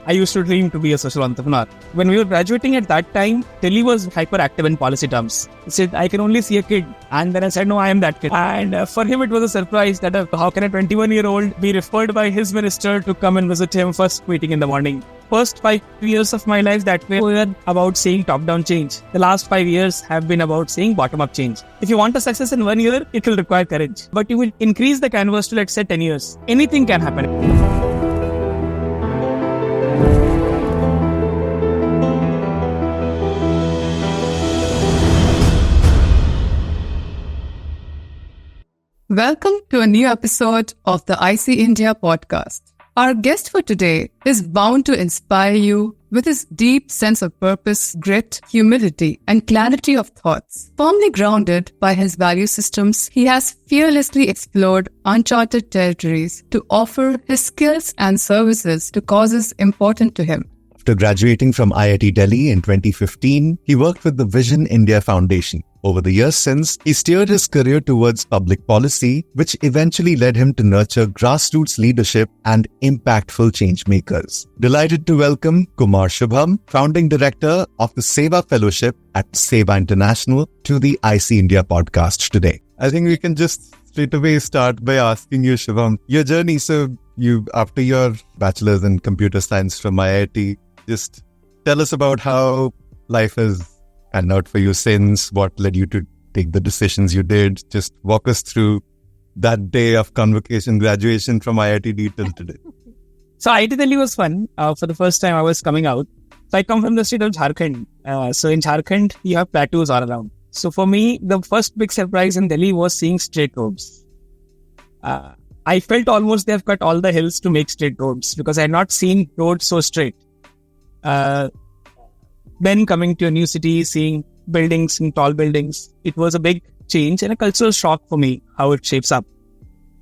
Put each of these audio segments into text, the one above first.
I used to dream to be a social entrepreneur. When we were graduating at that time, Delhi was hyperactive in policy terms. He said, I can only see a kid. And then I said, no, I am that kid. And for him, it was a surprise that how can a 21-year-old be referred by his minister to come and visit him first meeting in the morning. First 5 years of my life that were about seeing top-down change. The last 5 years have been about seeing bottom-up change. If you want a success in 1 year, it will require courage. But you will increase the canvas to, let's say, 10 years. Anything can happen. Welcome to a new episode of the IC India podcast. Our guest for today is bound to inspire you with his deep sense of purpose, grit, humility, and clarity of thoughts. Firmly grounded by his value systems, he has fearlessly explored uncharted territories to offer his skills and services to causes important to him. After graduating from IIT Delhi in 2015, he worked with the Vision India Foundation. Over the years since, he steered his career towards public policy, which eventually led him to nurture grassroots leadership and impactful change makers. Delighted to welcome Kumar Subham, founding director of the Sewa Fellowship at Sewa International, to the IC India podcast today. I think we can just straight away start by asking you, Shubham, your journey. So you, after your bachelor's in computer science from IIT, just tell us about how life has panned out for you since, what led you to take the decisions you did. Just walk us through that day of convocation, graduation from IIT till today. So IIT Delhi was fun. For the first time I was coming out. So I come from the state of Jharkhand. So in Jharkhand, you have plateaus all around. So for me, the first big surprise in Delhi was seeing straight roads. I felt almost they have cut all the hills to make straight roads because I had not seen roads so straight. Then coming to a new city, seeing buildings and tall buildings, it was a big change and a cultural shock for me, how it shapes up.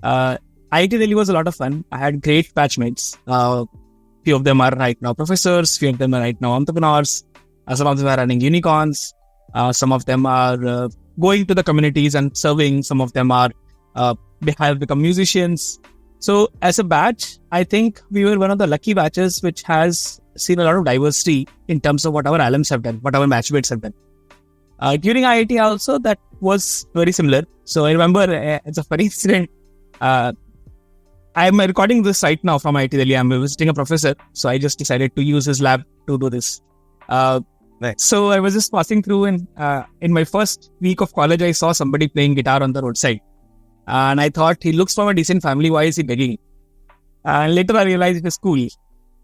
IIT Delhi was a lot of fun. I had great batchmates. Few of them are right now professors, few of them are right now entrepreneurs. Some of them are running unicorns. Some of them are going to the communities and serving. Some of them are have become musicians. So as a batch, I think we were one of the lucky batches which has seen a lot of diversity in terms of what our alums have done, what our batchmates have done. During IIT also, that was very similar. So I remember it's a funny incident. I'm recording this right now from IIT Delhi. I'm visiting a professor. So I just decided to use his lab to do this. Nice. So I was just passing through and in my first week of college, I saw somebody playing guitar on the roadside. And I thought, he looks from a decent family, why is he begging? And later I realized it is cool.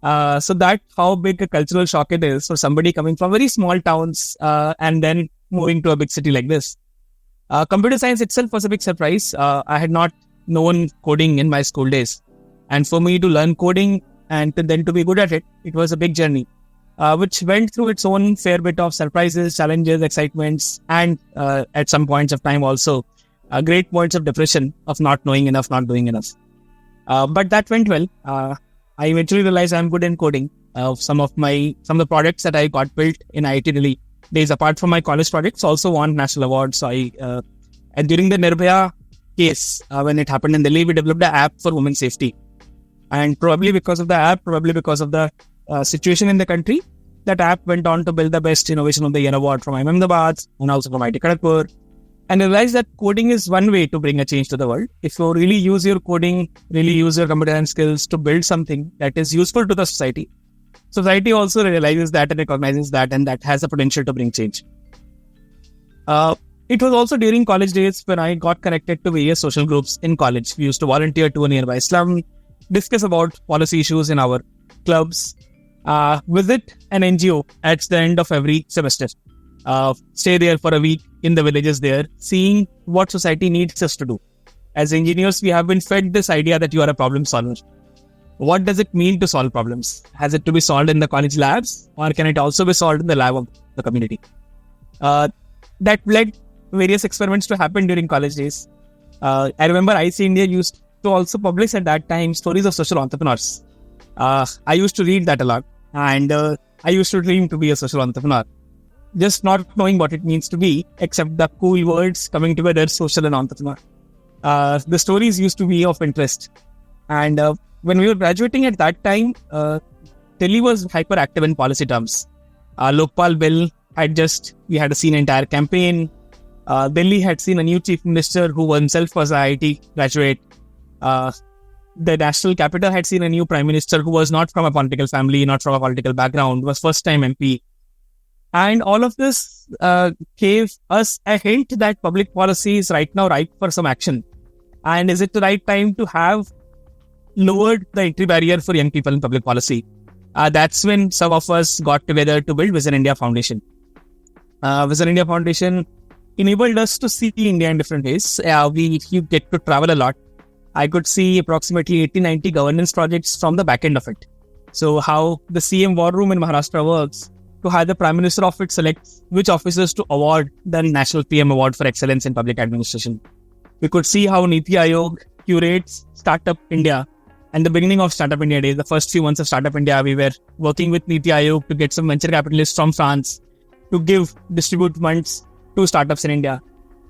So that how big a cultural shock it is for somebody coming from very small towns and then moving to a big city like this. Computer science itself was a big surprise. I had not known coding in my school days. And for me to learn coding and then to be good at it, it was a big journey, which went through its own fair bit of surprises, challenges, excitements, and at some points of time also, great points of depression of not knowing enough, not doing enough. But that went well. I eventually realized I'm good in coding. Some of the projects that I got built in IIT Delhi days, apart from my college projects, also won national awards. So and during the Nirbhaya case, when it happened in Delhi, we developed an app for women's safety. And probably because of the app, probably because of the situation in the country, that app went on to build the best innovation of the year award from IIM Ahmedabad and also from IIT Kharagpur. And I realized that coding is one way to bring a change to the world. If you really use your coding, really use your computer science skills to build something that is useful to the society, society also realizes that and recognizes that, and that has the potential to bring change. It was also during college days when I got connected to various social groups in college. We used to volunteer to a nearby slum, discuss about policy issues in our clubs, visit an NGO at the end of every semester. Stay there for a week in the villages there, seeing what society needs us to do. As engineers, we have been fed this idea that you are a problem solver. What does it mean to solve problems? Has it to be solved in the college labs, or can it also be solved in the lab of the community? That led various experiments to happen during college days. I remember IC India used to also publish at that time stories of social entrepreneurs. I used to read that a lot, and I used to dream to be a social entrepreneur. Just not knowing what it means to be, except the cool words coming together, social and entrepreneur. The stories used to be of interest. And when we were graduating at that time, Delhi was hyperactive in policy terms. Lokpal bill we had seen an entire campaign. Delhi had seen a new chief minister who himself was an IIT graduate. The national capital had seen a new prime minister who was not from a political family, not from a political background, was first time MP. And all of this gave us a hint that public policy is right now ripe for some action. And is it the right time to have lowered the entry barrier for young people in public policy? That's when some of us got together to build Vision India Foundation. Vision India Foundation enabled us to see India in different ways. You get to travel a lot. I could see approximately 80-90 governance projects from the back end of it. So how the CM War Room in Maharashtra works, to how the Prime Minister office selects which officers to award the National PM Award for Excellence in Public Administration. We could see how Niti Aayog curates Startup India. And the beginning of Startup India Day, the first few months of Startup India, we were working with Niti Aayog to get some venture capitalists from France to distribute funds to startups in India.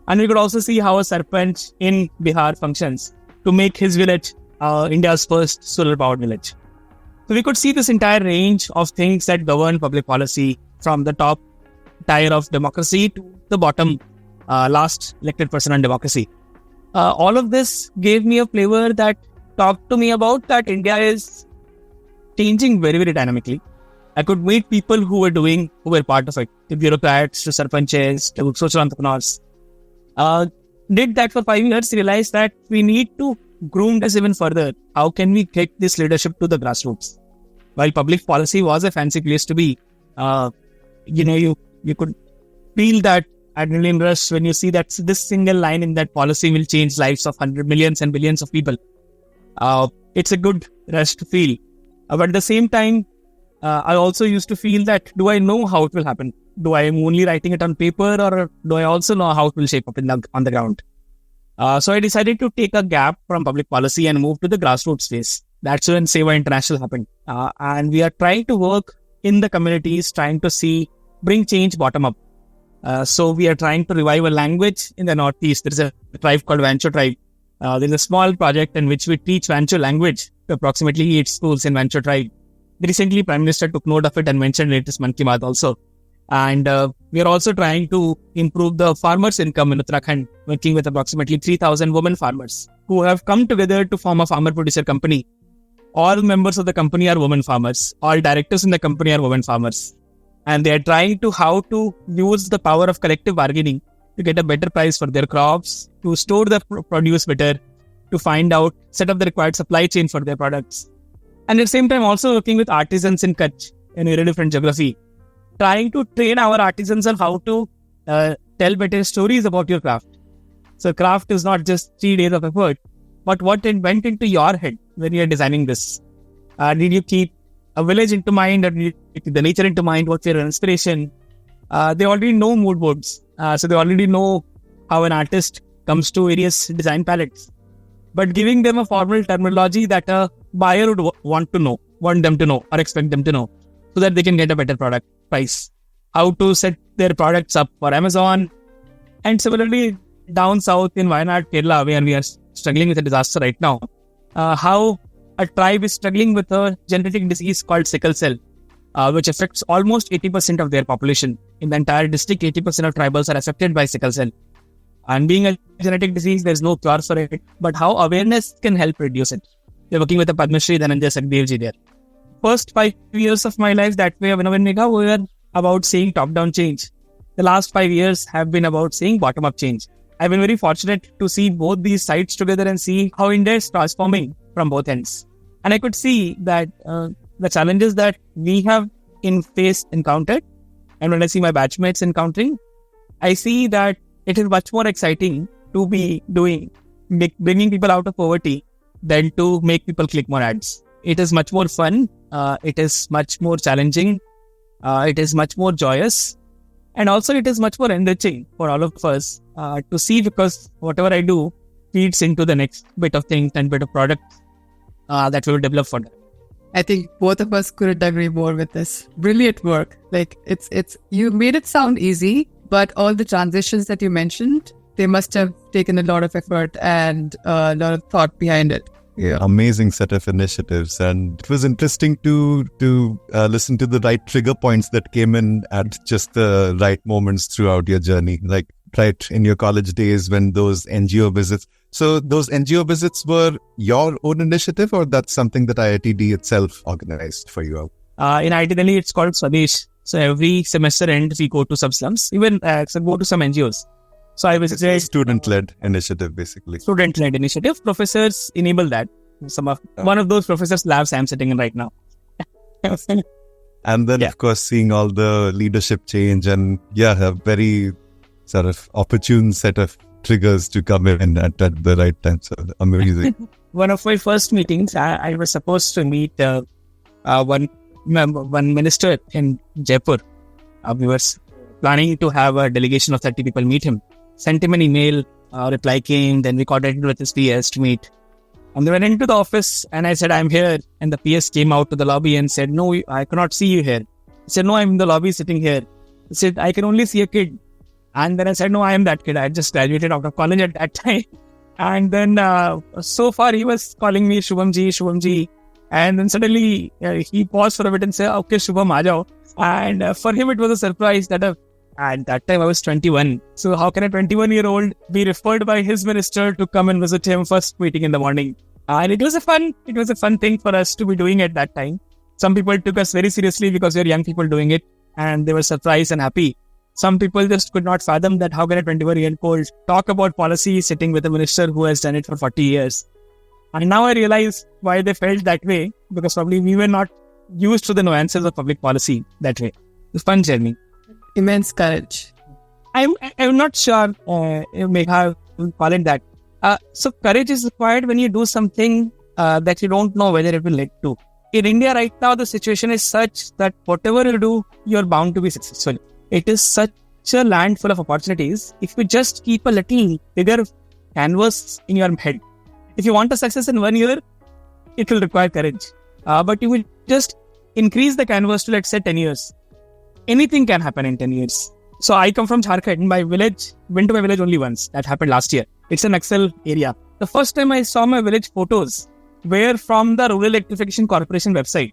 And we could also see how a Sarpanch in Bihar functions to make his village India's first solar-powered village. So we could see this entire range of things that govern public policy, from the top tier of democracy to the bottom last elected person on democracy. All of this gave me a flavor that talked to me about that India is changing very, very dynamically. I could meet people who were part of it, the bureaucrats, to sarpanches, to social entrepreneurs. Did that for 5 years, realized that we need to groom this even further. How can we take this leadership to the grassroots? While public policy was a fancy place to be, you could feel that adrenaline rush when you see that this single line in that policy will change lives of hundreds, millions and billions of people. It's a good rush to feel. But at the same time, I also used to feel that, do I know how it will happen? Do I am only writing it on paper, or do I also know how it will shape up on the ground? So I decided to take a gap from public policy and move to the grassroots space. That's when Sewa International happened. And we are trying to work in the communities, trying to bring change bottom up. So we are trying to revive a language in the Northeast. There is a tribe called Vancho tribe. There's a small project in which we teach Vancho language to approximately 8 schools in Vancho tribe. Recently, Prime Minister took note of it and mentioned it as Mann Ki Baat also. And we are also trying to improve the farmers' income in Uttarakhand, working with approximately 3,000 women farmers who have come together to form a farmer-producer company. All members of the company are women farmers. All directors in the company are women farmers. And they are trying how to use the power of collective bargaining to get a better price for their crops, to store the produce better, to set up the required supply chain for their products. And at the same time, also working with artisans in Kutch, in a very different geography, trying to train our artisans on how to tell better stories about your craft. So craft is not just 3 days of effort, but what it went into your head when you are designing this. Did you keep a village into mind, or did you keep the nature into mind? What's your inspiration? They already know mood boards. So they already know how an artist comes to various design palettes. But giving them a formal terminology that a buyer would want them to know, or expect them to know, so that they can get a better product price. How to set their products up for Amazon. And similarly, down south in Wayanad, Kerala, where we are struggling with a disaster right now, how a tribe is struggling with a genetic disease called sickle cell, which affects almost 80% of their population. In the entire district, 80% of tribals are affected by sickle cell. And being a genetic disease, there is no cure for it. But how awareness can help reduce it. We're working with the Padma Shri Dhananjay Sakdevji there. First 5 years of my life, that way, we were about seeing top-down change. The last 5 years have been about seeing bottom-up change. I've been very fortunate to see both these sides together and see how India is transforming from both ends. And I could see that the challenges that we have encountered, and when I see my batchmates encountering, I see that it is much more exciting to be bringing people out of poverty than to make people click more ads. It is much more fun. It is much more challenging. It is much more joyous. And also it is much more enriching for all of us to see, because whatever I do feeds into the next bit of things and bit of products that we will develop further. I think both of us couldn't agree more with this. Brilliant work. Like it's you made it sound easy, but all the transitions that you mentioned, they must have taken a lot of effort and a lot of thought behind it. Yeah, amazing set of initiatives, and it was interesting to listen to the right trigger points that came in at just the right moments throughout your journey, like right in your college days when those NGO visits. So those NGO visits were your own initiative, or that's something that IITD itself organized for you? In IIT Delhi, it's called Swadesh. So every semester end, we go to some slums, even go to some NGOs. So I visited... It's a student-led initiative, basically. Student-led initiative. Professors enable that. One of those professors' labs I'm sitting in right now. And then, of course, seeing all the leadership change and, a very sort of opportune set of triggers to come in at the right time. So amazing. One of my first meetings, I was supposed to meet one minister in Jaipur. We were planning to have a delegation of 30 people meet him. Sent him an email, reply came, then we coordinated with his PS to meet. And they went into the office and I said, I'm here. And the PS came out to the lobby and said, no, I cannot see you here. He said, no, I'm in the lobby sitting here. He said, I can only see a kid. And then I said, no, I am that kid. I had just graduated out of college at that time. And then so far he was calling me Shubhamji. And then suddenly he paused for a bit and said, okay, Shubham, aa jao. And for him, it was a surprise that at that time I was 21. So how can a 21-year-old be referred by his minister to come and visit him first meeting in the morning? And it was a fun thing for us to be doing at that time. Some people took us very seriously because we were young people doing it and they were surprised and happy. Some people just could not fathom that how can a 21-year-old talk about policy sitting with a minister who has done it for 40 years. And now I realize why they felt that way, because probably we were not used to the nuances of public policy that way. It's a fun journey. Immense courage. I'm not sure, Megha will call it that. So courage is required when you do something that you don't know whether it will lead to. In India right now, the situation is such that whatever you do, you're bound to be successful. It is such a land full of opportunities. If you just keep a little bigger canvas in your head, if you want a success in 1 year, it will require courage. But you will just increase the canvas to, let's say, 10 years. Anything can happen in 10 years. So I come from Jharkhand. Went to my village only once. That happened last year. It's an Naxal area. The first time I saw my village photos were from the Rural Electrification Corporation website,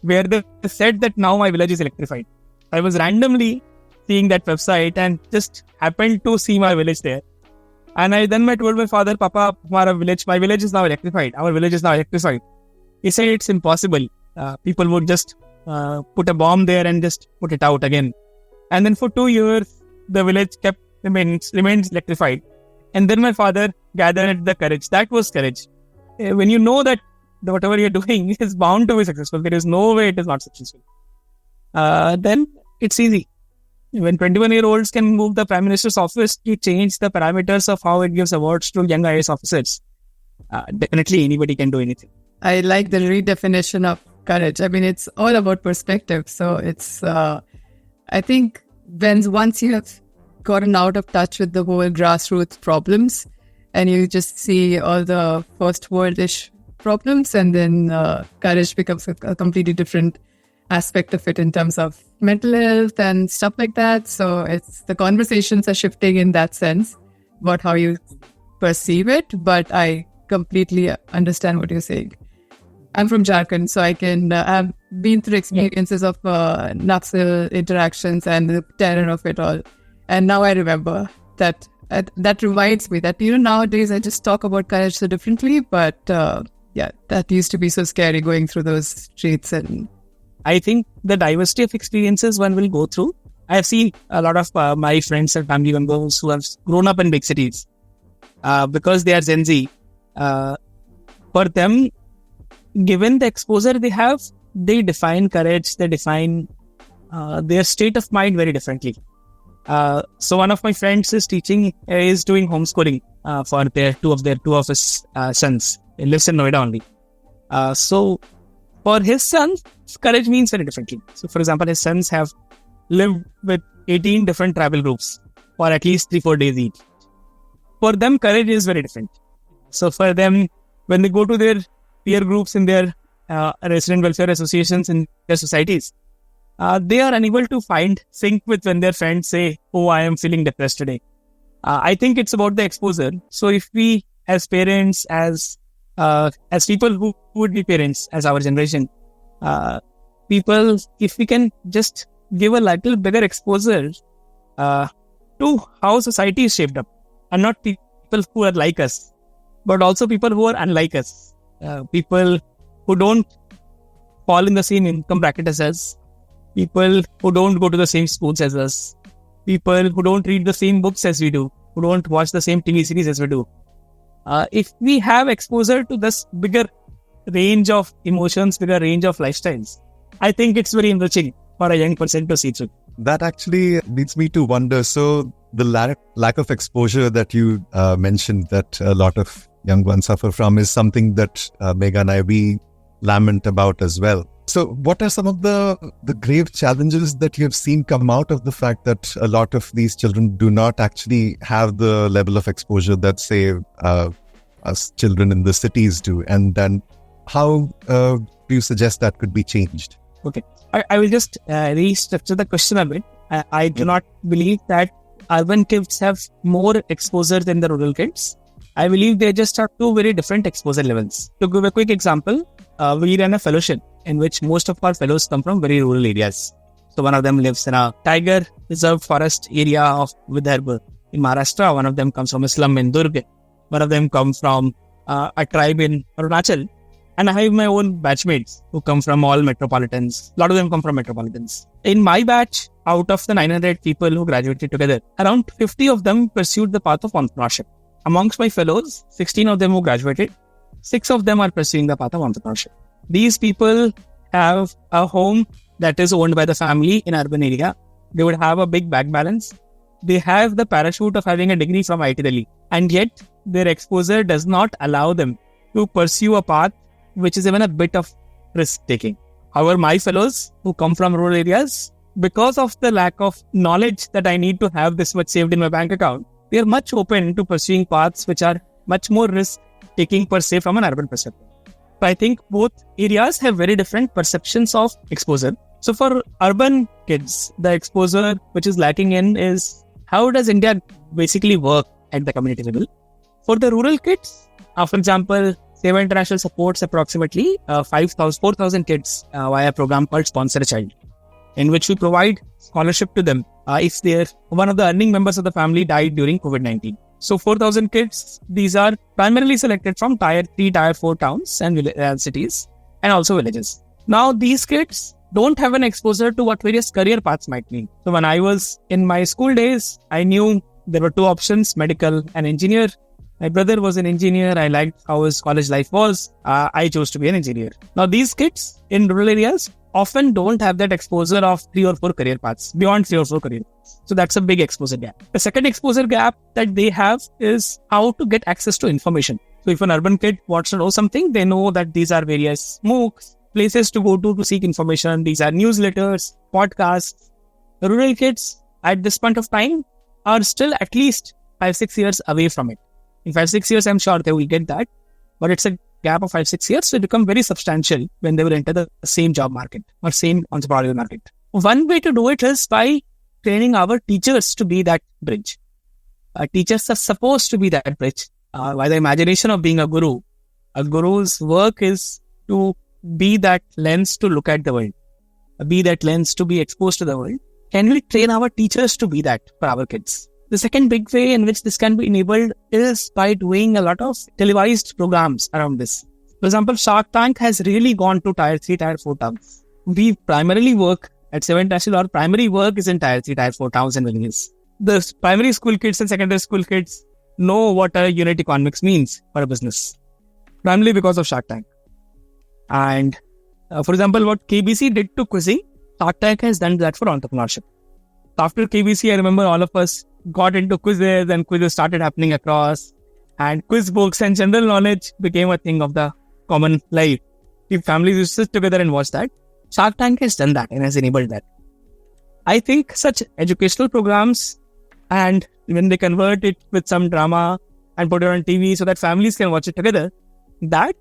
where they said that now my village is electrified. I was randomly seeing that website and just happened to see my village there. And I told my father, Papa, my village is now electrified. Our village is now electrified. He said it's impossible. People would just put a bomb there and just put it out again. And then for 2 years, the village remains electrified. And then my father gathered the courage. That was courage. When you know that whatever you're doing is bound to be successful, there is no way it is not successful. Then it's easy. When 21-year-olds can move the Prime Minister's office to change the parameters of how it gives awards to young IAS officers, definitely anybody can do anything. I like the redefinition of courage. I mean, it's all about perspective. So it's, I think once you have gotten out of touch with the whole grassroots problems and you just see all the first world-ish problems, and then courage becomes a completely different aspect of it in terms of mental health and stuff like that. So it's the conversations are shifting in that sense about how you perceive it. But I completely understand what you're saying. I'm from Jharkhand, so I can have been through experiences of Naxal interactions and the terror of it all. And now I remember that. That reminds me that, nowadays I just talk about courage so differently. But that used to be so scary going through those streets. And I think the diversity of experiences one will go through. I have seen a lot of my friends and family members who have grown up in big cities because they are Gen Z. For them, given the exposure they have, they define courage, they define their state of mind very differently. So one of my friends is doing homeschooling for two of his sons. He lives in Noida only. So for his sons, courage means very differently. So for example, his sons have lived with 18 different tribal groups for at least 3-4 days each. For them, courage is very different. So for them, when they go to their peer groups in their resident welfare associations in their societies, they are unable to find sync with when their friends say, oh, I am feeling depressed today. I think it's about the exposure. So if we as parents, as as people who would be parents, as our generation, people, if we can just give a little bigger exposure to how society is shaped up, and not people who are like us, but also people who are unlike us, people who don't fall in the same income bracket as us, people who don't go to the same schools as us, people who don't read the same books as we do, who don't watch the same TV series as we do. If we have exposure to this bigger range of emotions, bigger range of lifestyles, I think it's very enriching for a young person to see through. That actually leads me to wonder. So the lack of exposure that you mentioned that a lot of young ones suffer from is something that Megha and I, we lament about as well. So what are some of the grave challenges that you have seen come out of the fact that a lot of these children do not actually have the level of exposure that, say, us children in the cities do? And then how do you suggest that could be changed? Okay, I will just restructure the question a bit. I do not believe that urban kids have more exposure than the rural kids. I believe they just have two very different exposure levels. To give a quick example, we run a fellowship in which most of our fellows come from very rural areas. So one of them lives in a tiger reserve forest area of Vidarbha in Maharashtra. One of them comes from a slum in Durg. One of them comes from a tribe in Arunachal. And I have my own batchmates who come from all metropolitans. A lot of them come from metropolitans. In my batch, out of the 900 people who graduated together, around 50 of them pursued the path of entrepreneurship. Amongst my fellows, 16 of them who graduated, 6 of them are pursuing the path of entrepreneurship. These people have a home that is owned by the family in urban area. They would have a big bank balance. They have the parachute of having a degree from IIT Delhi. And yet, their exposure does not allow them to pursue a path which is even a bit of risk-taking. However, my fellows who come from rural areas, because of the lack of knowledge that I need to have this much saved in my bank account, they are much open to pursuing paths which are much more risk-taking per se from an urban perspective. So I think both areas have very different perceptions of exposure. So for urban kids, the exposure which is lacking in is how does India basically work at the community level. For the rural kids, for example, Sewa International supports approximately 4,000 kids via a program called Sponsor a Child, in which we provide scholarship to them if one of the earning members of the family died during COVID-19. So 4,000 kids, these are primarily selected from Tier 3, Tier 4 towns and cities, and also villages. Now, these kids don't have an exposure to what various career paths might mean. So when I was in my school days, I knew there were two options, medical and engineer. My brother was an engineer. I liked how his college life was. I chose to be an engineer. Now, these kids in rural areas often don't have that exposure of 3 or 4 career paths, beyond 3 or 4 career paths. So that's a big exposure gap. The second exposure gap that they have is how to get access to information. So if an urban kid wants to know something, they know that these are various MOOCs, places to go to seek information. These are newsletters, podcasts. The rural kids at this point of time are still at least 5-6 years away from it. In 5-6 years, I'm sure they will get that. But it's a gap of 5-6 years, so it become very substantial when they will enter the same job market or same entrepreneurial market. One way to do it is by training our teachers to be that bridge. Teachers are supposed to be that bridge. By the imagination of being a guru's work is to be that lens to look at the world, be that lens to be exposed to the world. Can we train our teachers to be that for our kids? The second big way in which this can be enabled is by doing a lot of televised programs around this. For example, Shark Tank has really gone to Tier 3, Tier 4 towns. We primarily work at Sewa International. Our primary work is in Tier 3, Tier 4 towns and villages. The primary school kids and secondary school kids know what a unit economics means for a business, primarily because of Shark Tank. And for example, what KBC did to quizzing, Shark Tank has done that for entrepreneurship. After KBC, I remember all of us got into quizzes and quizzes started happening across, and quiz books and general knowledge became a thing of the common life. If families used to sit together and watch that, Shark Tank has done that and has enabled that. I think such educational programs, and when they convert it with some drama and put it on TV so that families can watch it together, that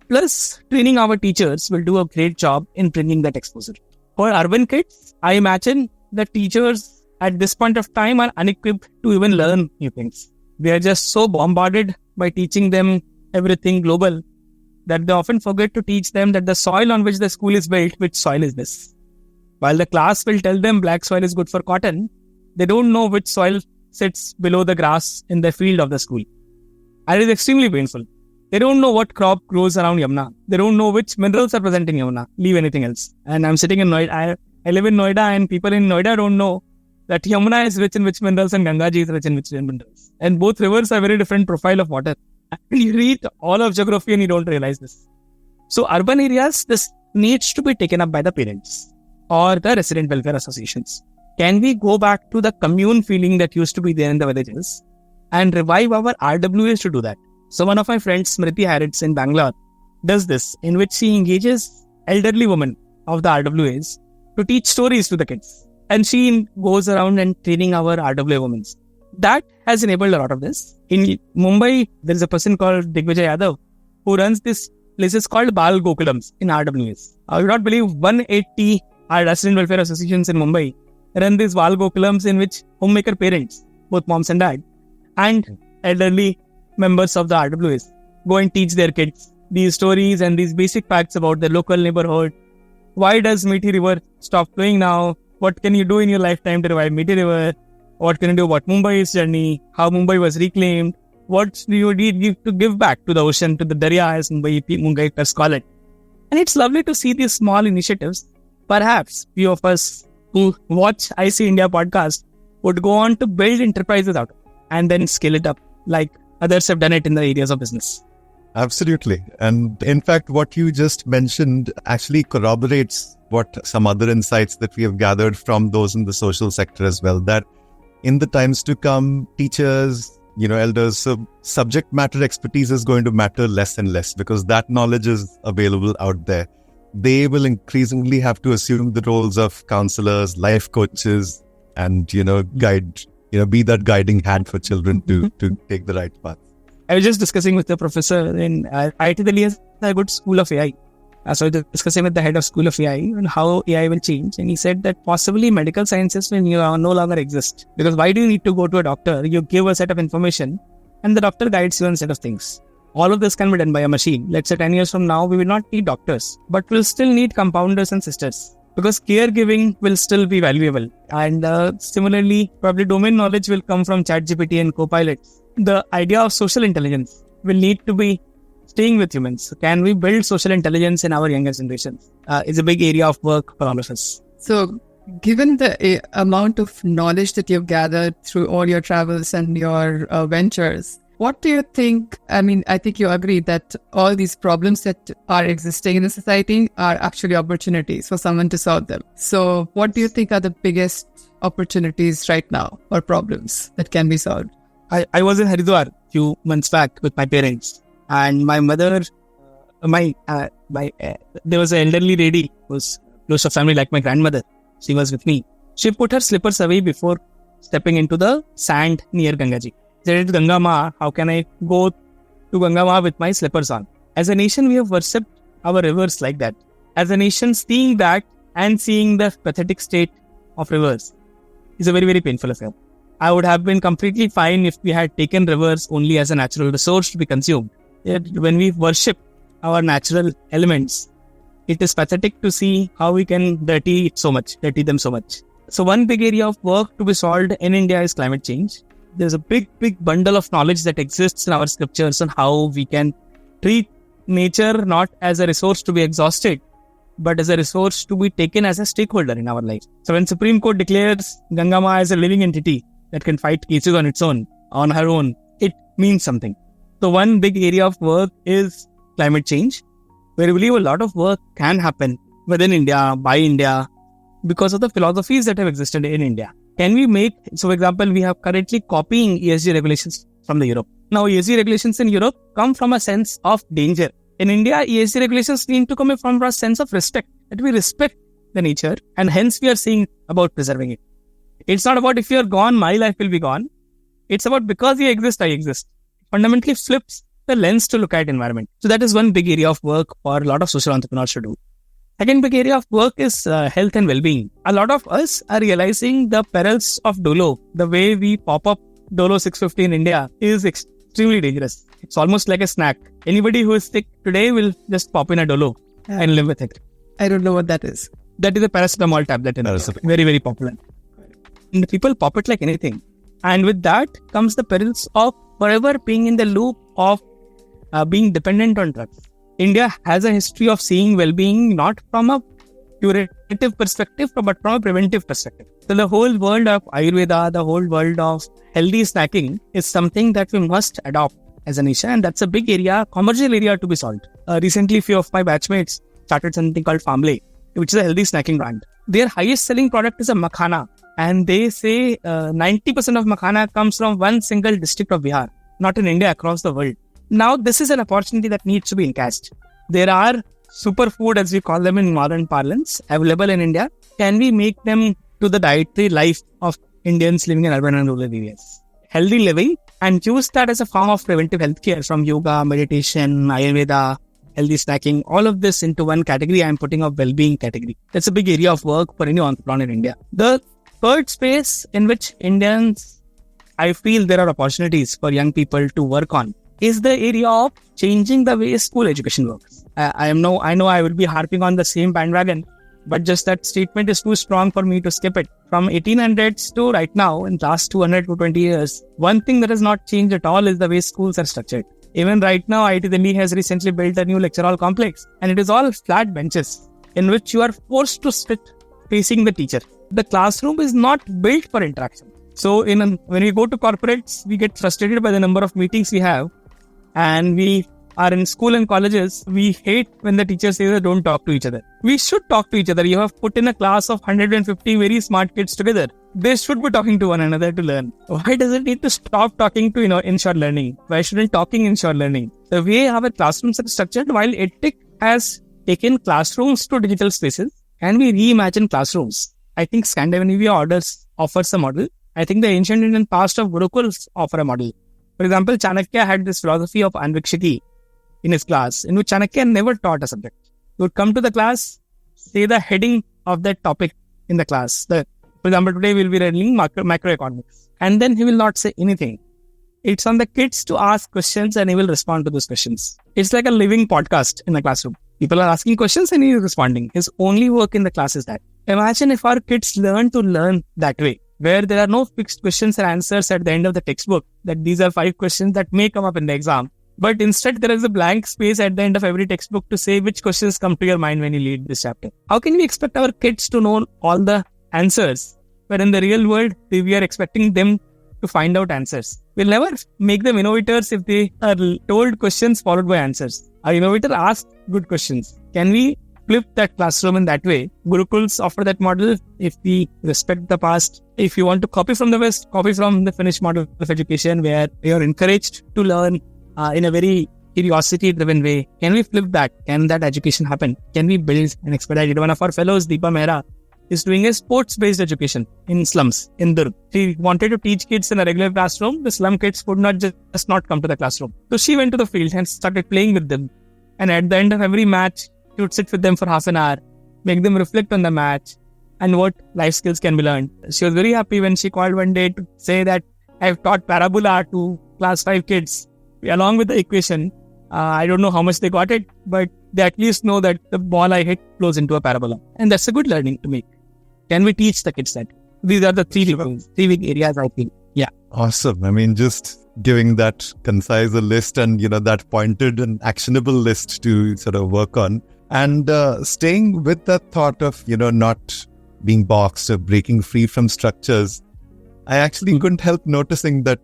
plus training our teachers will do a great job in bringing that exposure. For urban kids, I imagine the teachers at this point of time are unequipped to even learn new things. They are just so bombarded by teaching them everything global that they often forget to teach them that the soil on which the school is built, which soil is this? While the class will tell them black soil is good for cotton, they don't know which soil sits below the grass in the field of the school. And it is extremely painful. They don't know what crop grows around Yamuna. They don't know which minerals are present in Yamuna. Leave anything else. And I'm sitting in Noida. I live in Noida, and people in Noida don't know that Yamuna is rich in which minerals and Gangaji is rich in which minerals. And both rivers have very different profile of water. And you read all of geography and you don't realize this. So urban areas, this needs to be taken up by the parents or the resident welfare associations. Can we go back to the commune feeling that used to be there in the villages and revive our RWAs to do that? So one of my friends, Smriti Harrods in Bangalore, does this, in which she engages elderly women of the RWAs to teach stories to the kids. And she goes around and training our RWA women. That has enabled a lot of this. In Mumbai, there is a person called Digvijay Yadav who runs this places called Bal Gokulams in RWAs. I would not believe 180 resident welfare associations in Mumbai run these Bal Gokulams in which homemaker parents, both moms and dad, and elderly members of the RWAs go and teach their kids these stories and these basic facts about the local neighborhood. Why does Meethi River stop flowing now? What can you do in your lifetime to revive Meethi River? What can you do about Mumbai's journey? How Mumbai was reclaimed? What do you need to give back to the ocean, to the Darya, as Mumbaikars call it? And it's lovely to see these small initiatives. Perhaps few of us who watch IC India podcast would go on to build enterprises out of it and then scale it up like others have done it in the areas of business. Absolutely. And in fact, what you just mentioned actually corroborates what some other insights that we have gathered from those in the social sector as well, that in the times to come, teachers, elders, subject matter expertise is going to matter less and less because that knowledge is available out there. They will increasingly have to assume the roles of counselors, life coaches, and, guide, be that guiding hand for children to take the right path. I was just discussing with the professor in IIT Delhi has a good school of AI. So I was discussing with the head of school of AI and how AI will change. And he said that possibly medical sciences will no longer exist. Because why do you need to go to a doctor? You give a set of information and the doctor guides you on a set of things. All of this can be done by a machine. Let's say 10 years from now, we will not need doctors, but we'll still need compounders and sisters. Because caregiving will still be valuable. And similarly, probably domain knowledge will come from ChatGPT and Copilots. The idea of social intelligence will need to be staying with humans. So can we build social intelligence in our younger generations? It's a big area of work for all of us. So given the amount of knowledge that you've gathered through all your travels and your ventures, what do you think? I think you agree that all these problems that are existing in the society are actually opportunities for someone to solve them. So what do you think are the biggest opportunities right now or problems that can be solved? I was in Haridwar a few months back with my parents, and my mother, there was an elderly lady who was close to family like my grandmother. She was with me. She put her slippers away before stepping into the sand near Gangaji. She said, Ganga Ma, how can I go to Ganga Ma with my slippers on? As a nation, we have worshipped our rivers like that. As a nation, seeing that and seeing the pathetic state of rivers is a very, very painful affair. I would have been completely fine if we had taken rivers only as a natural resource to be consumed. Yet when we worship our natural elements, it is pathetic to see how we can dirty them so much. So one big area of work to be solved in India is climate change. There's a big bundle of knowledge that exists in our scriptures on how we can treat nature not as a resource to be exhausted, but as a resource to be taken as a stakeholder in our life. So when Supreme Court declares Ganga Ma as a living entity that can fight cases on her own, it means something. So one big area of work is climate change, where I believe a lot of work can happen within India, by India, because of the philosophies that have existed in India. Can we make, so for example, we have currently copying ESG regulations from the Europe. Now ESG regulations in Europe come from a sense of danger. In India, ESG regulations need to come from a sense of respect, that we respect the nature and hence we are seeing about preserving it. It's not about if you're gone, my life will be gone. It's about because you exist, I exist. Fundamentally flips the lens to look at environment. So that is one big area of work for a lot of social entrepreneurs to do. Second big area of work is health and well-being. A lot of us are realizing the perils of Dolo. The way we pop up Dolo 650 in India is extremely dangerous. It's almost like a snack. Anybody who is sick today will just pop in a Dolo and live with it. I don't know what that is. That is a paracetamol tablet. Very, very popular. And people pop it like anything. And with that comes the perils of forever being in the loop of being dependent on drugs. India has a history of seeing well-being not from a curative perspective, but from a preventive perspective. So the whole world of Ayurveda, the whole world of healthy snacking is something that we must adopt as a nation. And that's a big area, commercial area to be solved. Recently, a few of my batchmates started something called Famle, which is a healthy snacking brand. Their highest selling product is a makhana. And they say 90% of makhana comes from one single district of Bihar, not in India, across the world. Now, this is an opportunity that needs to be encashed. There are superfood, as we call them in modern parlance, available in India. Can we make them to the dietary life of Indians living in urban and rural areas? Healthy living, and use that as a form of preventive healthcare from yoga, meditation, Ayurveda, healthy snacking, all of this into one category. I'm putting a well-being category. That's a big area of work for any entrepreneur in India. The third space in which Indians, I feel there are opportunities for young people to work on is the area of changing the way school education works. I know I will be harping on the same bandwagon, but just that statement is too strong for me to skip it. From 1800s to right now, in the last 200 to 20 years, one thing that has not changed at all is the way schools are structured. Even right now, IIT Delhi has recently built a new lecture hall complex, and it is all flat benches in which you are forced to sit facing the teacher. The classroom is not built for interaction. So when we go to corporates, we get frustrated by the number of meetings we have. And we are in school and colleges, we hate when the teacher says that don't talk to each other. We should talk to each other. You have put in a class of 150 very smart kids together. They should be talking to one another to learn. Why does it need to stop talking to ensure learning? Why shouldn't talking ensure learning? The way our classrooms are structured, while EdTech has taken classrooms to digital spaces, can we reimagine classrooms? I think Scandinavia offers a model. I think the ancient Indian past of Gurukuls offer a model. For example, Chanakya had this philosophy of Anvikshiki in his class, in which Chanakya never taught a subject. He would come to the class, say the heading of that topic in the class. For example, today we'll be learning macroeconomics. And then he will not say anything. It's on the kids to ask questions and he will respond to those questions. It's like a living podcast in the classroom. People are asking questions and he is responding. His only work in the class is that. Imagine if our kids learn to learn that way, where there are no fixed questions and answers at the end of the textbook, that these are 5 questions that may come up in the exam. But instead, there is a blank space at the end of every textbook to say which questions come to your mind when you read this chapter. How can we expect our kids to know all the answers, but in the real world, we are expecting them to find out answers? We'll never make them innovators if they are told questions followed by answers. Our innovator asks good questions. Can we flip that classroom in that way? Gurukuls offer that model. If we respect the past, if you want to copy from the West, copy from the Finnish model of education where you are encouraged to learn in a very curiosity-driven way. Can we flip that? Can that education happen? Can we build and expedite it? One of our fellows, Deepa Mehra, is doing a sports-based education in slums in Durg. She wanted to teach kids in a regular classroom. The slum kids would not just not come to the classroom. So she went to the field and started playing with them. And at the end of every match, she would sit with them for half an hour, make them reflect on the match and what life skills can be learned. She was very happy when she called one day to say that I've taught parabola to class 5 kids along with the equation. I don't know how much they got it, but they at least know that the ball I hit flows into a parabola. And that's a good learning to make. Can we teach the kids that? These are the three big areas, I think. Yeah. Awesome. I mean, just giving that concise list and, that pointed and actionable list to sort of work on. And staying with that thought of, not being boxed or breaking free from structures, I actually couldn't help noticing that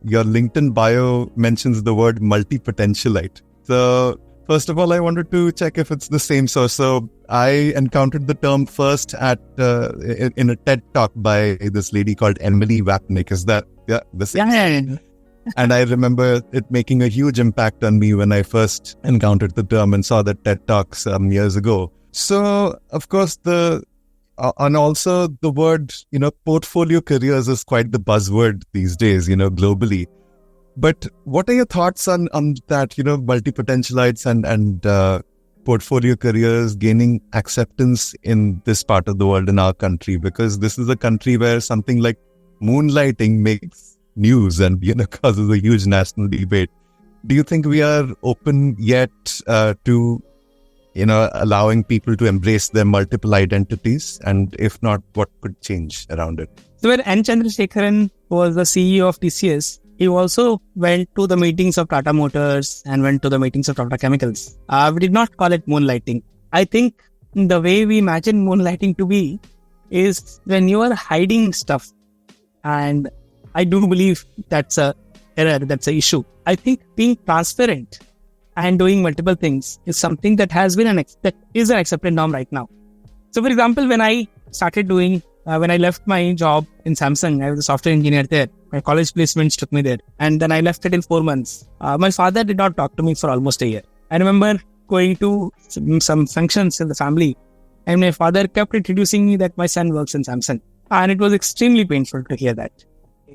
your LinkedIn bio mentions the word multi-potentialite. So first of all, I wanted to check if it's the same. So I encountered the term first in a TED talk by this lady called Emily Wapnick. Is that the same? Yeah. And I remember it making a huge impact on me when I first encountered the term and saw the TED talk some years ago. So of course and also the word, portfolio careers is quite the buzzword these days, globally. But what are your thoughts on that, multi-potentialites and portfolio careers gaining acceptance in this part of the world, in our country? Because this is a country where something like moonlighting makes news and, causes a huge national debate. Do you think we are open yet to, allowing people to embrace their multiple identities? And if not, what could change around it? So when N. Chandrasekharan was the CEO of TCS, he also went to the meetings of Tata Motors and went to the meetings of Tata Chemicals. We did not call it moonlighting. I think the way we imagine moonlighting to be is when you are hiding stuff. And I do believe that's a error, that's an issue. I think being transparent and doing multiple things is something that has been that is an accepted norm right now. So for example, when I started doing, when I left my job in Samsung, I was a software engineer there. My college placements took me there. And then I left it in 4 months. My father did not talk to me for almost a year. I remember going to some functions in the family, and my father kept introducing me that my son works in Samsung. And it was extremely painful to hear that.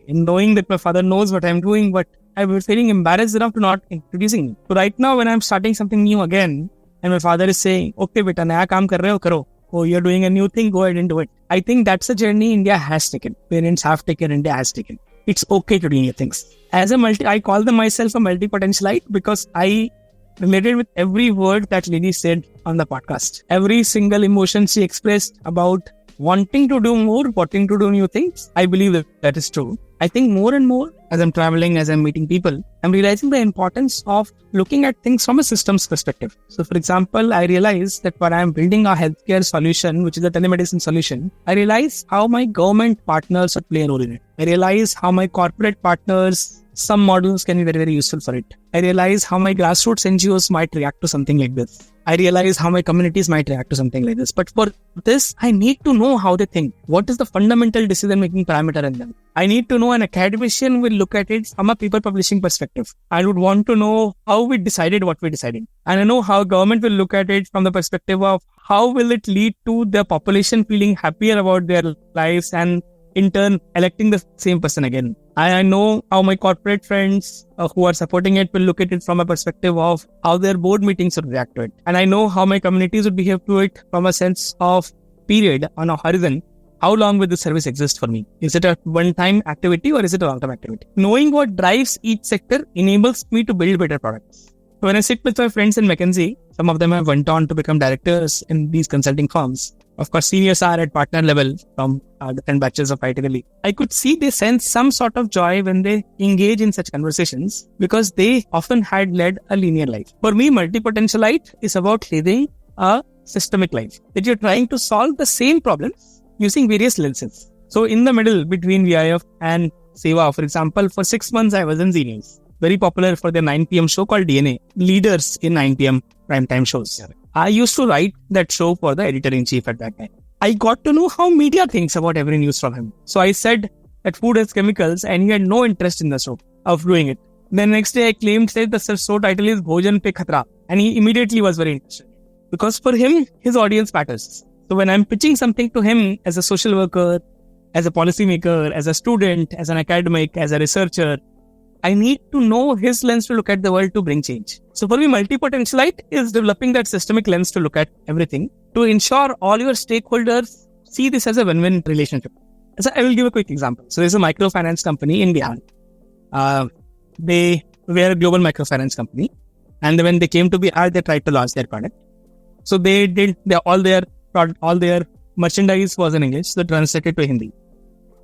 In knowing that my father knows what I'm doing, but I was feeling embarrassed enough to not introducing me. So right now, when I'm starting something new again, and my father is saying, okay, beta, naya kaam kar rahe ho, karo. Oh, you're doing a new thing, go ahead and do it. I think that's a journey India has taken. Parents have taken, India has taken. It's okay to do new things. I call myself a multi-potentialite because I related with every word that Lily said on the podcast. Every single emotion she expressed about wanting to do more, wanting to do new things. I believe that is true. I think more and more as I'm traveling, as I'm meeting people, I'm realizing the importance of looking at things from a systems perspective. So for example, I realize that when I'm building a healthcare solution, which is a telemedicine solution, I realize how my government partners would play a role in it. I realize how my corporate partners, some models can be very, very useful for it. I realize how my grassroots NGOs might react to something like this. I realize how my communities might react to something like this. But for this, I need to know how they think. What is the fundamental decision-making parameter in them? I need to know an academician will look at it from a paper publishing perspective. I would want to know how we decided what we decided. And I know how government will look at it from the perspective of how will it lead to the population feeling happier about their lives and in turn electing the same person again. I know how my corporate friends who are supporting it will look at it from a perspective of how their board meetings would react to it. And I know how my communities would behave to it from a sense of period on a horizon. How long will this service exist for me? Is it a one-time activity or is it a long-term activity? Knowing what drives each sector enables me to build better products. When I sit with my friends in McKinsey, some of them have went on to become directors in these consulting firms. Of course, seniors are at partner level from different batches of IIT Delhi. I could see they sense some sort of joy when they engage in such conversations because they often had led a linear life. For me, multi-potentialite is about living a systemic life. That you're trying to solve the same problems using various lenses. So in the middle between VIF and Sewa, for example, for 6 months I was in Z News. Very popular for their 9 p.m. show called DNA. Leaders in 9 p.m. primetime shows. I used to write that show for the editor-in-chief at that time. I got to know how media thinks about every news from him. So I said that food has chemicals and he had no interest in the show of doing it. Then next day I claimed that the show title is Bhojan Pe Khatra and he immediately was very interested. Because for him, his audience matters. So when I'm pitching something to him as a social worker, as a policymaker, as a student, as an academic, as a researcher, I need to know his lens to look at the world to bring change. So for me, multi-potentialite is developing that systemic lens to look at everything to ensure all your stakeholders see this as a win-win relationship. So I will give a quick example. So there's a microfinance company in Bihar. They were a global microfinance company. And when they came to Bihar, they tried to launch their product. So all their merchandise was in English. So they translated to Hindi.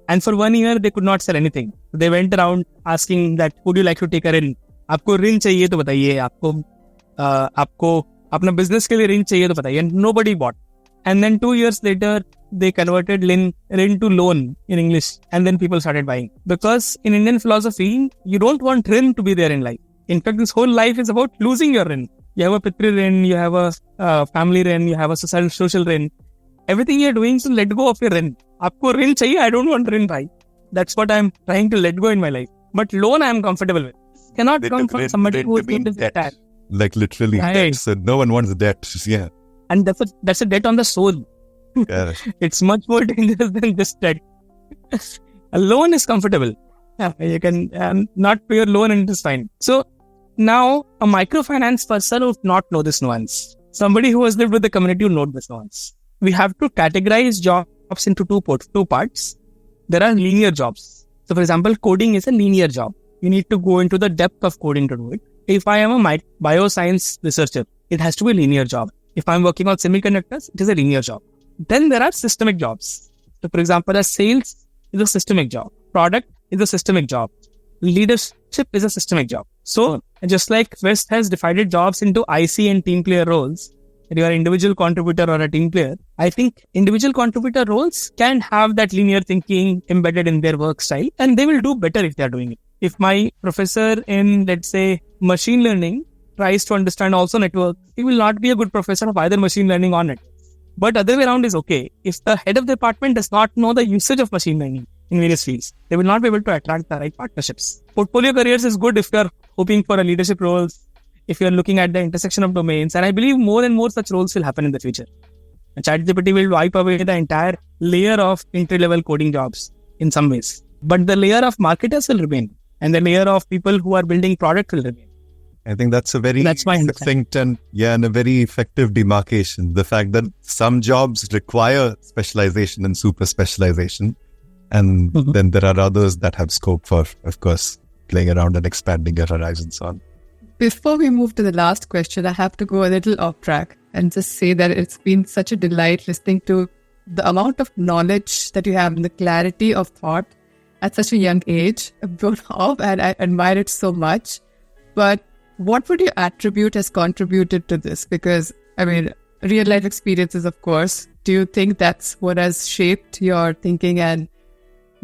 And for 1 year, they could not sell anything. They went around asking that, would you like to take a ऋण? आपको ऋण चाहिए तो बताइए. आपको अपना business के लिए ऋण चाहिए तो बताइए. And nobody bought. And then 2 years later, they converted ऋण to loan in English. And then people started buying. Because in Indian philosophy, you don't want ऋण to be there in life. In fact, this whole life is about losing your ऋण. You have a pitri ऋण, you have a family ऋण, you have a social ऋण. Everything you're doing is to let go of your ऋण. आपको ऋण चाहिए, I don't want ऋण भाई. That's what I'm trying to let go in my life. But loan I'm comfortable with. Cannot come from somebody who is going to debt. Like literally debt. So no one wants debt. Yeah. And that's a debt on the soul. Yeah. It's much more dangerous than just debt. A loan is comfortable. Yeah, you can not pay your loan and it is fine. So now a microfinance person would not know this nuance. Somebody who has lived with the community would know this nuance. We have to categorize jobs into two parts. There are linear jobs. So for example, coding is a linear job. You need to go into the depth of coding to do it. If I am a bioscience researcher, it has to be a linear job. If I'm working on semiconductors, it is a linear job. Then there are systemic jobs. So for example, a sales is a systemic job. Product is a systemic job. Leadership is a systemic job. So just like West has divided jobs into IC and team player roles, if you are an individual contributor or a team player, I think individual contributor roles can have that linear thinking embedded in their work style, and they will do better if they are doing it. If my professor in, let's say, machine learning tries to understand also networks, he will not be a good professor of either machine learning or networks. But other way around is okay. If the head of the department does not know the usage of machine learning in various fields, they will not be able to attract the right partnerships. Portfolio careers is good if you are hoping for a leadership roles, if you are looking at the intersection of domains. And I believe more and more such roles will happen in the future. ChatGPT will wipe away the entire layer of entry-level coding jobs in some ways. But the layer of marketers will remain. And the layer of people who are building product will remain. I think that's a very succinct and a very effective demarcation. The fact that some jobs require specialization and super specialization. And then there are others that have scope for, of course, playing around and expanding your horizons on. Before we move to the last question, I have to go a little off track and just say that it's been such a delight listening to the amount of knowledge that you have and the clarity of thought at such a young age. I've grown up and I admire it so much. But what would you attribute has contributed to this? Because, real life experiences, of course. Do you think that's what has shaped your thinking and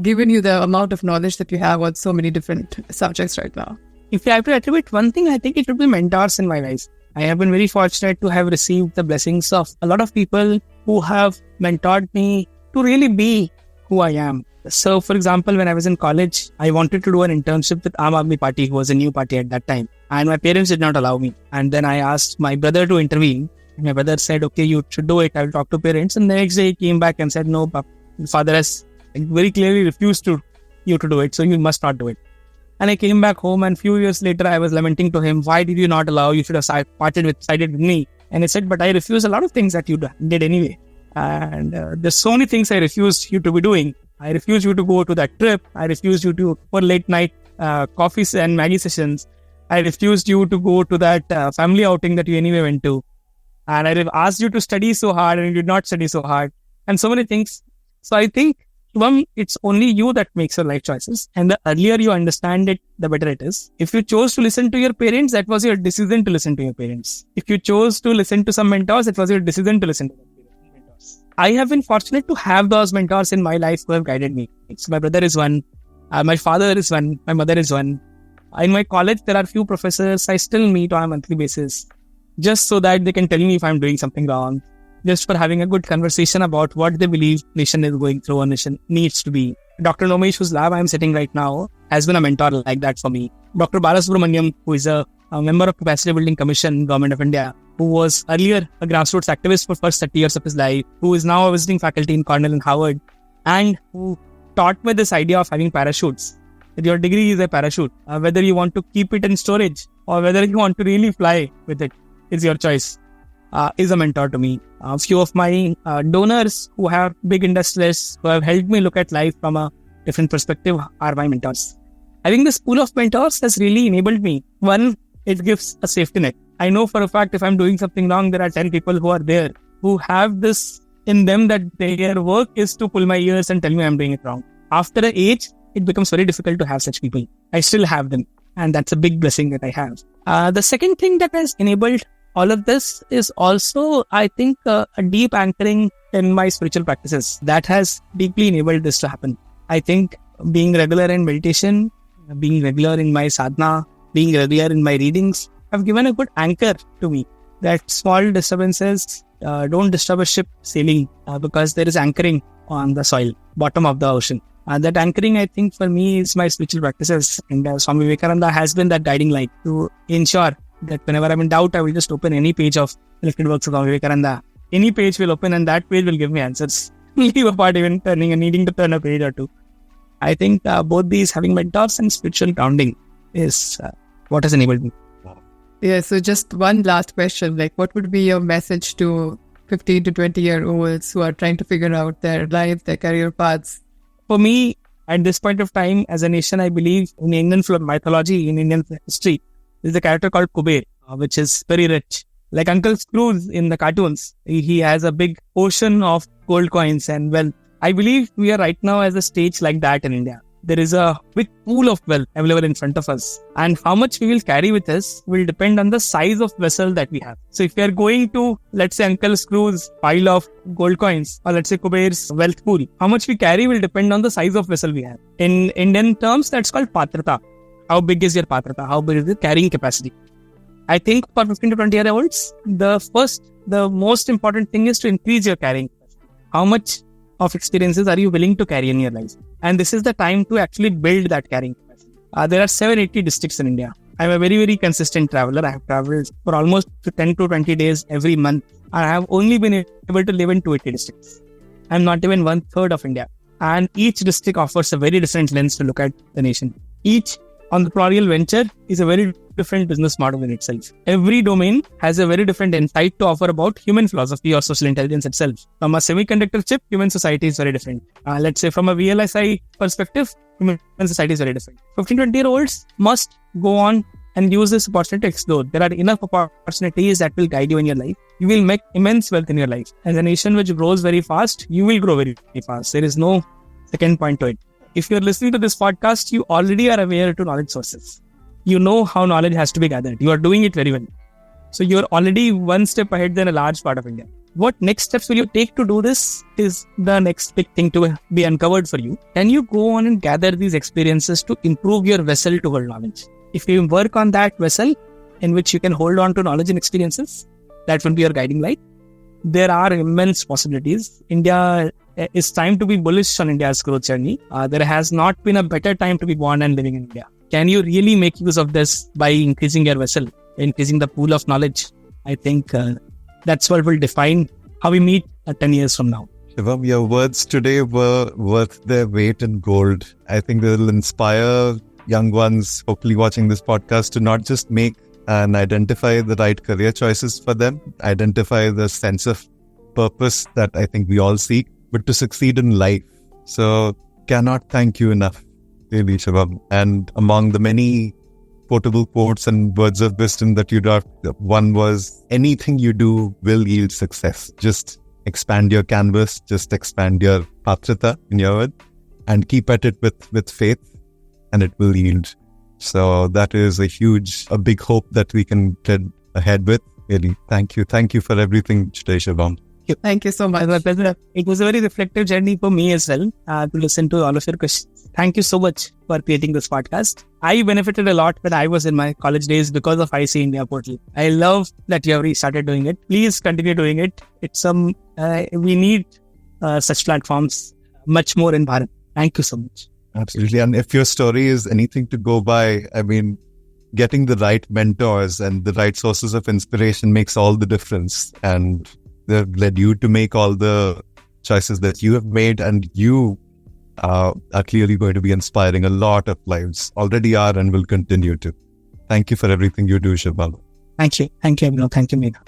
given you the amount of knowledge that you have on so many different subjects right now? If I have to attribute one thing, I think it would be mentors in my life. I have been very fortunate to have received the blessings of a lot of people who have mentored me to really be who I am. So, for example, when I was in college, I wanted to do an internship with Aam Aadmi Party, who was a new party at that time. And my parents did not allow me. And then I asked my brother to intervene. My brother said, okay, you should do it. I will talk to parents. And the next day he came back and said, no, father has very clearly refused you to do it. So you must not do it. And I came back home, and a few years later, I was lamenting to him, why did you not allow? You should have sided with me. And he said, but I refused a lot of things that you did anyway. And there's so many things I refused you to be doing. I refused you to go to that trip. I refused you to for late night coffee and Maggie sessions. I refused you to go to that family outing that you anyway went to. And I asked you to study so hard, and you did not study so hard. And so many things. So I think, Shubham, it's only you that makes your life choices. And the earlier you understand it, the better it is. If you chose to listen to your parents, that was your decision to listen to your parents. If you chose to listen to some mentors, it was your decision to listen to them. I have been fortunate to have those mentors in my life who have guided me. So my brother is one, my father is one, my mother is one. In my college, there are few professors I still meet on a monthly basis, just so that they can tell me if I'm doing something wrong, just for having a good conversation about what they believe nation is going through or nation needs to be. Dr. Nomesh, whose lab I'm sitting right now, has been a mentor like that for me. Dr. Subramaniam, who is a member of Capacity Building Commission, Government of India, who was earlier a grassroots activist for first 30 years of his life, who is now a visiting faculty in Cornell and Harvard, and who taught me this idea of having parachutes. That your degree is a parachute. Whether you want to keep it in storage or whether you want to really fly with it is your choice. Is a mentor to me. A few of my donors who have big industrialists who have helped me look at life from a different perspective are my mentors. I think this pool of mentors has really enabled me. One, it gives a safety net. I know for a fact if I'm doing something wrong, there are 10 people who are there who have this in them that their work is to pull my ears and tell me I'm doing it wrong. After an age, it becomes very difficult to have such people. I still have them, and that's a big blessing that I have. The second thing that has enabled all of this is also, I think, a deep anchoring in my spiritual practices that has deeply enabled this to happen. I think being regular in meditation, being regular in my sadhana, being regular in my readings have given a good anchor to me that small disturbances don't disturb a ship sailing because there is anchoring on the soil, bottom of the ocean. That anchoring, I think, for me is my spiritual practices. And Swami Vivekananda has been that guiding light to ensure that whenever I'm in doubt, I will just open any page of Elected Works of Swami Vivekananda. Any page will open and that page will give me answers. Leave apart even turning and needing to turn a page or two. I think both these, having mentors and spiritual grounding, is what has enabled me. Yeah, so just one last question. What would be your message to 15 to 20-year-olds who are trying to figure out their life, their career paths? For me, At this point of time, as a nation, I believe in Indian mythology, in Indian history, there's a character called Kuber, which is very rich. Like Uncle Scrooge in the cartoons, he has a big ocean of gold coins and wealth. I believe we are right now at a stage like that in India. There is a big pool of wealth available in front of us. And how much we will carry with us will depend on the size of vessel that we have. So if we are going to, let's say, Uncle Scrooge's pile of gold coins, or let's say Kuber's wealth pool, how much we carry will depend on the size of vessel we have. In Indian terms, that's called patrata. How big is your patrata? How big is the carrying capacity? I think for 15 to 20 year olds, the most important thing is to increase your carrying capacity. How much of experiences are you willing to carry in your life? And this is the time to actually build that carrying capacity. There are 780 districts in India. I'm a very, very consistent traveler. I have traveled for almost 10 to 20 days every month. I have only been able to live in 280 districts. I'm not even 1/3 of India. And each district offers a very different lens to look at the nation. Each entrepreneurial venture is a very different business model in itself. Every domain has a very different insight to offer about human philosophy or social intelligence itself. From a semiconductor chip, human society is very different. Let's say from a VLSI perspective, human society is very different. 15-20-year-olds must go on and use this opportunity to explore. There are enough opportunities that will guide you in your life. You will make immense wealth in your life. As a nation which grows very fast, you will grow very, very fast. There is no second point to it. If you're listening to this podcast, you already are aware to knowledge sources. You know how knowledge has to be gathered. You are doing it very well. So you're already one step ahead than a large part of India. What next steps will you take to do this is the next big thing to be uncovered for you. Can you go on and gather these experiences to improve your vessel to hold knowledge? If you work on that vessel in which you can hold on to knowledge and experiences, that will be your guiding light. There are immense possibilities. It's time to be bullish on India's growth journey. There has not been a better time to be born and living in India. Can you really make use of this by increasing your vessel, increasing the pool of knowledge? I think that's what will define how we meet 10 years from now. Shubham, your words today were worth their weight in gold. I think they will inspire young ones, hopefully watching this podcast, to not just make and identify the right career choices for them, identify the sense of purpose that I think we all seek, but to succeed in life. So cannot thank you enough, really, Shubham. And among the many quotable quotes and words of wisdom that you dropped, one was, anything you do will yield success. Just expand your canvas, just expand your patrata, in your word, and keep at it with faith, and it will yield. So that is a big hope that we can tread ahead with. Really, thank you. Thank you for everything today, Shubham. Thank you so much. It was a pleasure. It was a very reflective journey for me as well to listen to all of your questions. Thank you so much for creating this podcast. I benefited a lot when I was in my college days because of IC India portal. I love that you have restarted doing it. Please continue doing it. We need such platforms much more in Bharat. Thank you so much. Absolutely. And if your story is anything to go by, I mean, getting the right mentors and the right sources of inspiration makes all the difference. And they've led you to make all the choices that you have made, and you are clearly going to be inspiring a lot of lives. Already are and will continue to. Thank you for everything you do, Shubham. Thank you. Thank you, Abhinav. Thank you, Megha.